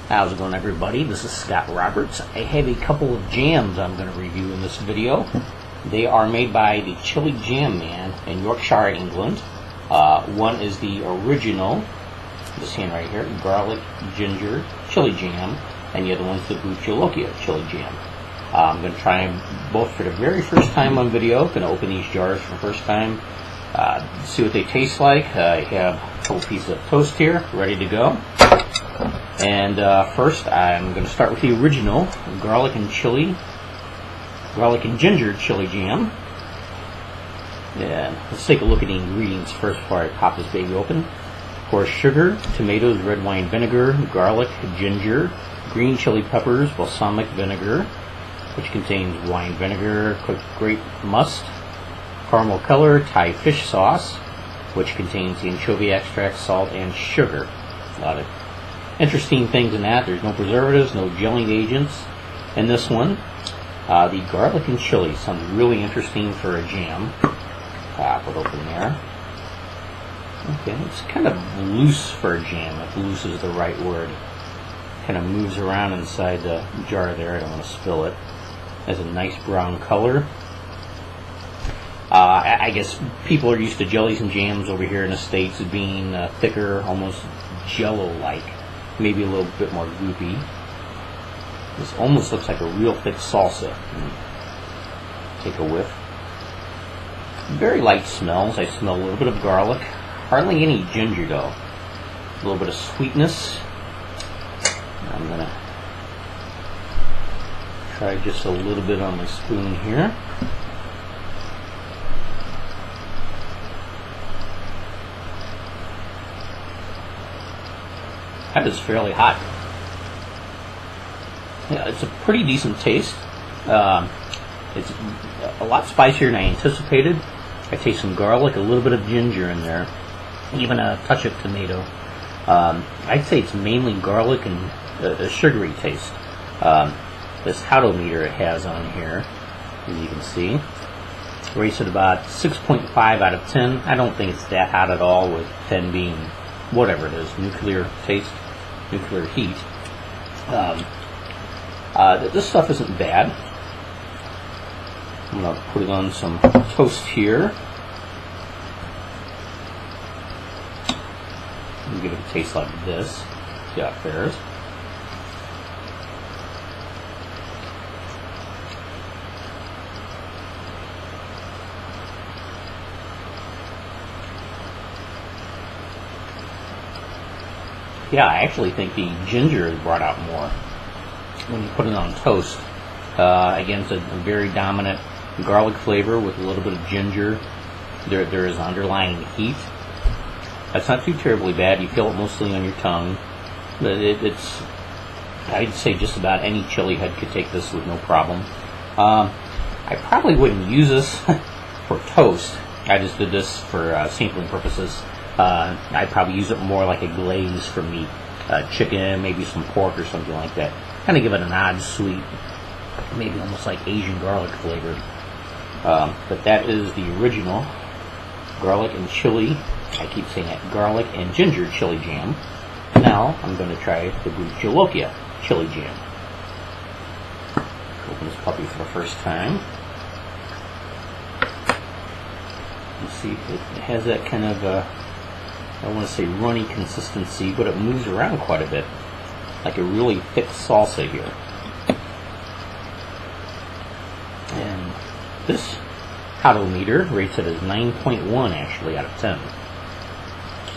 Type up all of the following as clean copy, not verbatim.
How's it going, everybody? This is Scott Roberts. I have a couple of jams I'm going to review in this video. They are made by the Chilli Jam Man in Yorkshire, England. One is the original, this hand right here, garlic ginger chili jam, and the other one's the Bhut Jolokia Chilli Jam. I'm going to try them both for the very first time on video. Going to open these jars for the first time, see what they taste like. I have a couple pieces of toast here ready to go. And first I'm going to start with the original garlic and ginger chili jam. And let's take a look at the ingredients first before I pop this baby open. Of course, sugar, tomatoes, red wine vinegar, garlic, ginger, green chili peppers, balsamic vinegar, which contains wine vinegar, cooked grape must, caramel color, Thai fish sauce, which contains the anchovy extract, salt, and sugar. A lot of interesting things in that. There's no preservatives, no gelling agents in this one. The garlic and chili sounds really interesting for a jam. Pop it open there. Okay, it's kind of loose for a jam, if loose is the right word. Kind of moves around inside the jar there. I don't want to spill it. Has a nice brown color. I guess people are used to jellies and jams over here in the States being thicker, almost jello-like. Maybe a little bit more goopy. This almost looks like a real thick salsa. Take a whiff. Very light smells. I smell a little bit of garlic. Hardly any ginger though. A little bit of sweetness. I'm going to try just a little bit on my spoon here. That is fairly hot. Yeah, it's a pretty decent taste. It's a lot spicier than I anticipated. I taste some garlic, a little bit of ginger in there, even a touch of tomato. I'd say it's mainly garlic and a sugary taste. This howdometer it has on here, as you can see, rates it about 6.5 out of 10. I don't think it's that hot at all, with 10 being whatever it is, nuclear taste, nuclear heat. This stuff isn't bad. I'm going to put it on some toast here. And give it a taste like this. See how it fares. Yeah, I actually think the ginger is brought out more when you put it on toast. Again, it's a very dominant garlic flavor with a little bit of ginger. There is underlying heat. That's not too terribly bad. You feel it mostly on your tongue. But it's, I'd say just about any chili head could take this with no problem. I probably wouldn't use this for toast. I just did this for sampling purposes. I'd probably use it more like a glaze for meat. Chicken, maybe some pork or something like that. Kind of give it an odd sweet, maybe almost like Asian garlic flavor. But that is the original garlic and chili, I keep saying that, garlic and ginger chili jam. Now I'm going to try the Bhut Jolokia Chilli Jam. Open this puppy for the first time. You see, it has that kind of, I don't want to say runny consistency, but it moves around quite a bit. Like a really thick salsa here. And this howdometer rates it as 9.1 actually out of 10.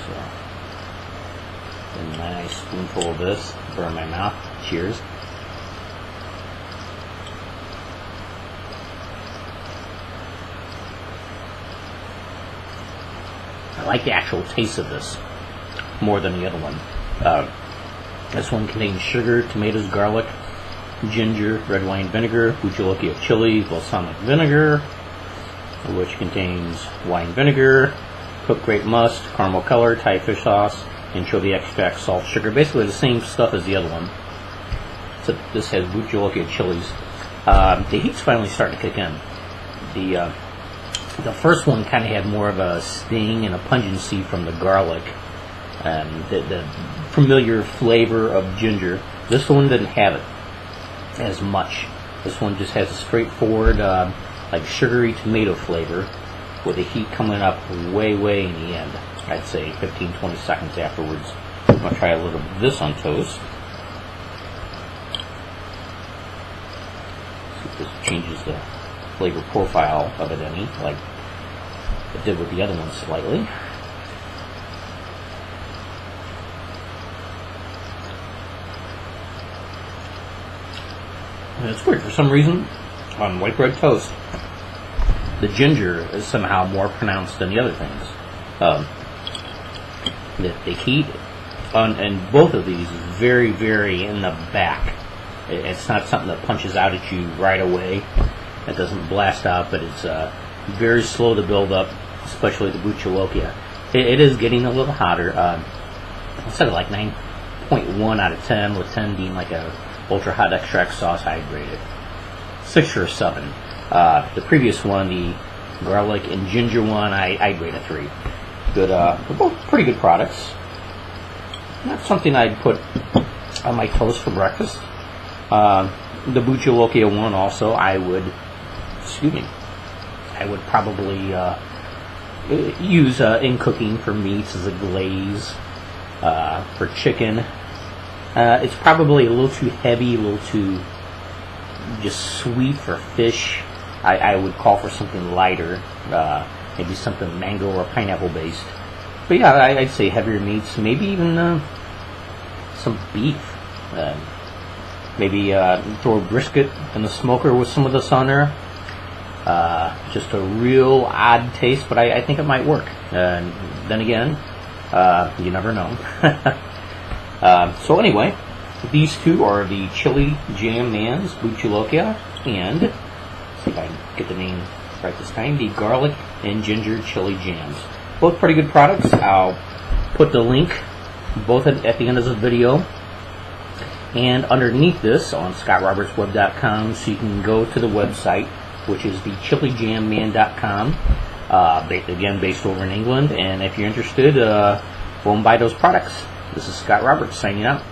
So, a nice spoonful of this, burn my mouth. Cheers. I like the actual taste of this more than the other one. This one contains sugar, tomatoes, garlic, ginger, red wine vinegar, Bhut Jolokia chili, balsamic vinegar, which contains wine vinegar, cooked grape must, caramel color, Thai fish sauce, anchovy extract, salt, sugar. Basically the same stuff as the other one. So this has Bhut Jolokia chilies. The heat's finally starting to kick in. The first one kind of had more of a sting and a pungency from the garlic. The familiar flavor of ginger. This one didn't have it as much. This one just has a straightforward, like sugary tomato flavor, with the heat coming up way in the end. I'd say 15-20 seconds afterwards. I'm going to try a little bit of this on toast. See if this changes the flavor profile of it any, like it did with the other one slightly. And it's weird, for some reason, on white bread toast, the ginger is somehow more pronounced than the other things. The heat on both of these is very in the back. It's not something that punches out at you right away. It doesn't blast out, but it's very slow to build up, especially the Bhut Jolokia. It is getting a little hotter. Instead of like 9.1 out of 10, with 10 being like a ultra hot extract sauce, I'd rate it 6 or 7. The previous one, the garlic and ginger one, I'd rate a 3. Good, they're both pretty good products. Not something I'd put on my toast for breakfast. The Bhut Jolokia one also, I would probably use in cooking for meats as a glaze. For chicken, it's probably a little too heavy, a little too just sweet for fish. I would call for something lighter, maybe something mango or pineapple based. But yeah, I'd say heavier meats, maybe even some beef. Maybe throw a brisket in the smoker with some of this on there. Just a real odd taste, but I think it might work. Then again, you never know. So anyway, these two are the Chilli Jam Man's Bhut Jolokia, and let's see if I can get the name right this time, the Garlic and Ginger Chili Jams. Both pretty good products. I'll put the link both at the end of the video and underneath this on scottrobertsweb.com, so you can go to the website, which is the chillijamman.com, again based over in England. And if you're interested, go and buy those products. This is Scott Roberts signing out.